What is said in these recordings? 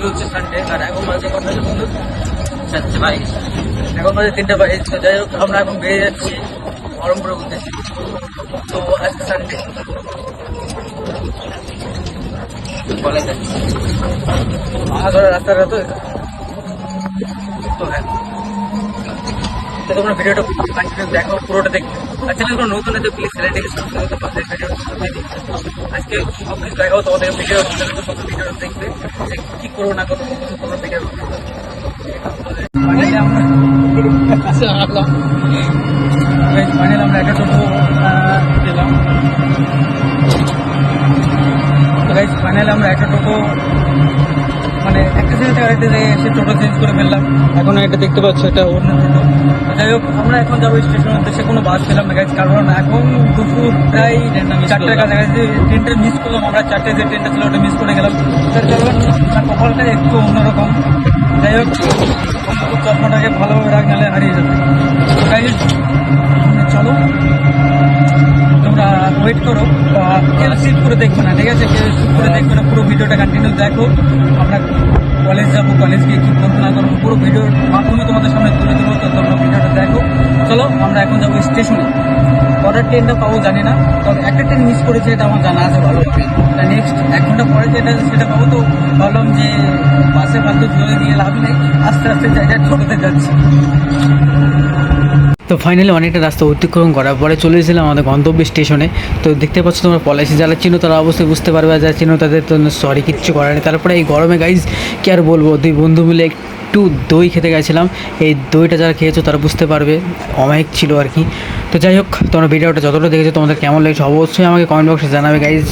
হচ্ছে সানডে, আর এখন বাজে কটা বন্ধু? 4টে বাইশ। এখন বাজে 3টে বাইশ। তো যাই হোক, আমরা এখন বেরিয়ে যাচ্ছি বহরমপুরের উদ্দেশ্যে। তো আজকে সানডে কলেজ যাচ্ছি, মহাগড়ের রাস্তাটা তো হ্যাঁ। তো তোমরা ভিডিওটা কন্টিনিউ দেখো, পুরোটা দেখবে। আর চ্যানেল কোনো নতুন আছে প্লিজ চ্যানেলটিকে সাবস্ক্রাইব করতে পারবে। ভিডিও আজকে সব কিছু দেখাও তোমাদের, ভিডিও সব ভিডিও দেখবে যে কী করবো না করবো তোমরা ভিডিও। ফাইনালি আমরা একটা টোটো দিলাম। ফাইনালি আমরা একটা টোটো মানে একটা জায়গাতে আরেকটা জায়গায় এসে টোটো চেঞ্জ করে ফেললাম। এখন এটা দেখতে পাচ্ছ, এটা অন্য টোটো। যাই হোক, আমরা এখন যাবো স্টেশনের উদ্দেশ্যে। কোনো বাস পেলাম না গাইজ, কারণ এখন দুপুর প্রায় 4টার কাছাকাছি। ট্রেনটা মিস করলাম আমরা, 4টে যে ট্রেনটা ছিল ওটা মিস করে গেলাম। তার কারণ কপালটা একটু অন্যরকম। যাই হোক, চশমাটাকে ভালোভাবে রাখ, নাহলে হারিয়ে যাবে। গাইজ চলো, তোমরা ওয়েট করো, কেউ স্কিপ করে দেখবে না, ঠিক আছে? কেউ স্কিপ করে দেখবে না, পুরো ভিডিওটা কন্টিনিউ দেখো। আমরা কলেজ যাবো, কলেজ গিয়ে কী করবো না করবো পুরো ভিডিওর মাধ্যমে তোমাদের সামনে তুলে দেবো। তো তোমরা ভিডিওটা দেখো। চলো, আমরা এখন যাবো স্টেশনে। পরের ট্রেনটা পাবো জানি না, তবে একটা ট্রেন মিস করেছে এটা আমার জানা আছে ভালো। নেক্সট 1 ঘন্টা পরে যেটা সেটা পাবো। তো ভাবলাম যে বাসে ফালতু জলে নিয়ে লাভ নেই, আস্তে আস্তে জায়গায় টোটোতে যাচ্ছি। তো ফাইনালি অনেকটা রাস্তা অতিক্রম করার পরে চলে এসেছিলাম আমাদের গন্তব্য স্টেশনে। তো দেখতে পাচ্ছ তোমরা, পলাশি যারা চিনো তারা অবশ্যই বুঝতে পারবে, আর যারা চিনো তাদের তো সরি, কিচ্ছু করার নেই। তারপরে এই গরমে গাইজ কি আর বলবো, 2 বন্ধু মিলে একটু দই খেতে গেছিলাম। এই দইটা যারা খেয়েছো তারা বুঝতে পারবে, অমায়িক ছিল আর কি। তো যাই হোক, তোমরা ভিডিওটা যতটা দেখেছো তোমাদের কেমন লেগেছে অবশ্যই আমাকে কমেন্ট বক্সে জানাবে গাইজ।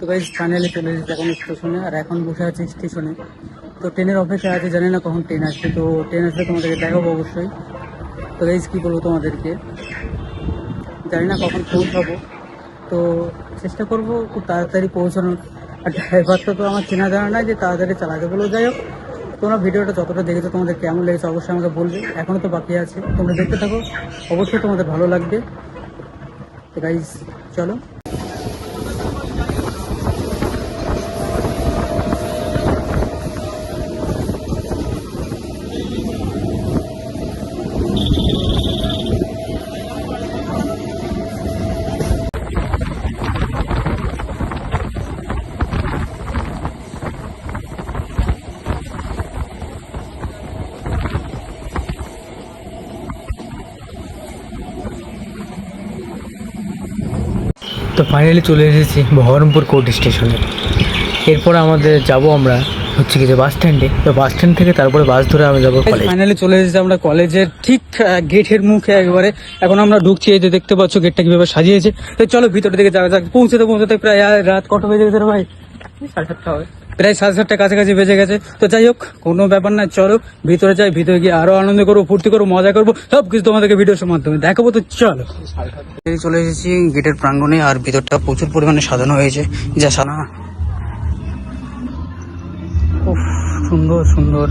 তো গাইজ ফাইনালি চলে এসেছি এখন স্টেশনে, আর এখন বসে আছি স্টেশনে। তো ট্রেনের অপেক্ষা আছে, জানি না কখন ট্রেন আসবে। তো ট্রেন আসলে তোমাদেরকে দেখাবো অবশ্যই। তো গাইজ কী বলবো তোমাদেরকে, জানি না কখন পৌঁছাবো। তো চেষ্টা করবো খুব তাড়াতাড়ি পৌঁছানোর। আর ড্রাইভারটা তো আমার চেনা জানা নাই যে তাড়াতাড়ি চালাতে বলো। যাই হোক, তোমরা ভিডিওটা যতটা দেখেছো তোমাদের কেমন লেগেছে অবশ্যই আমাকে বলবে। এখনও তো বাকি আছে, তোমরা দেখতে থাকো, অবশ্যই তোমাদের ভালো লাগবে। তো গাইজ চলো। তো ফাইনালি চলে এসেছি বহরমপুর কোর্ট স্টেশনে। এরপর আমাদের যাব আমরা হচ্ছে কি যে বাস স্ট্যান্ডে। তো বাস স্ট্যান্ড থেকে তারপরে বাস ধরে আমরা যাবো কলেজ। ফাইনালি চলে এসেছি আমরা কলেজের ঠিক গেটের মুখে একবারে। এখন আমরা ঢুকছি, এই যে দেখতে পাচ্ছ গেটটা কিভাবে সাজিয়েছে। তো চলো ভিতরের দিকে যাওয়া যাক। পৌঁছতে প্রায় রাত কত বেজে গেছে রে ভাই? 7:30 হবে, প্রায় 7:30 কাছাকাছি বেজে গেছে। তো যাই হোক, কোনো ব্যাপার না, চলো ভিতরে যাই। ভিতরে গিয়ে আরো আনন্দ করবো, ফুর্তি করবো, মজা করবো, সব কিছু তোমাদেরকে ভিডিওর মাধ্যমে দেখাবো। তো চলো, চলে এসেছি গেটের প্রাঙ্গণে। আর ভিতরটা প্রচুর পরিমাণে সাজানো হয়েছে, যা সানা সুন্দর সুন্দর।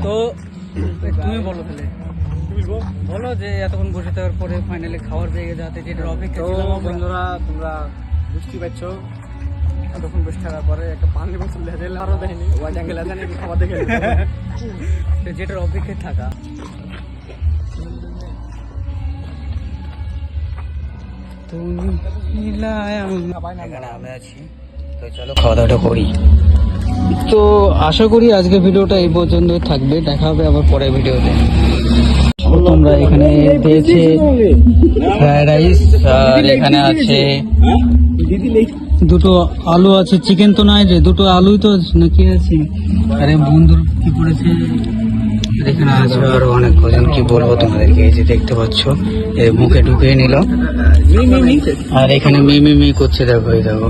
তো তুমি বলো তাহলে, বলো যে এতক্ষণ বসে থাকার পরে ফাইনালি খাবার পেয়ে যাতে যেটার অপেক্ষা তো ছিলাম আমরা। বন্ধুরা তোমরা বুঝতেই পারছো এতক্ষণ বসে থাকার পরে একটা পানি বোতল লেজে আরো দেয়নি ওয়াইড অ্যাঙ্গেল আছে নাকি খাবার দেখে তো যেটার অপেক্ষায় থাকা। তুমি মিলায় এখানে আমি আছি, তো চলো খাওয়া দাওয়াটা করি। তো আশা করি আজকে ভিডিওটা এই পর্যন্তই থাকবে, দেখা হবে আবার পরের ভিডিওতে। তোমরা এখানে পেয়েছে ফ্রাইড রাইস, আর এখানে আছে দুটো আলু আছে, চিকেন তো নাই রে, দুটো আলুই তো নাকি আছে। আরে বন্ধুর কি পড়েছে, আর এখানে আছে আরো অনেক কজন, কি বলবো তোমাদেরকে। এই যে দেখতে পাচ্ছ মুখে ঢুকিয়ে নিল, আর এখানে মি মি মি করছে, দেখো এই দেখো।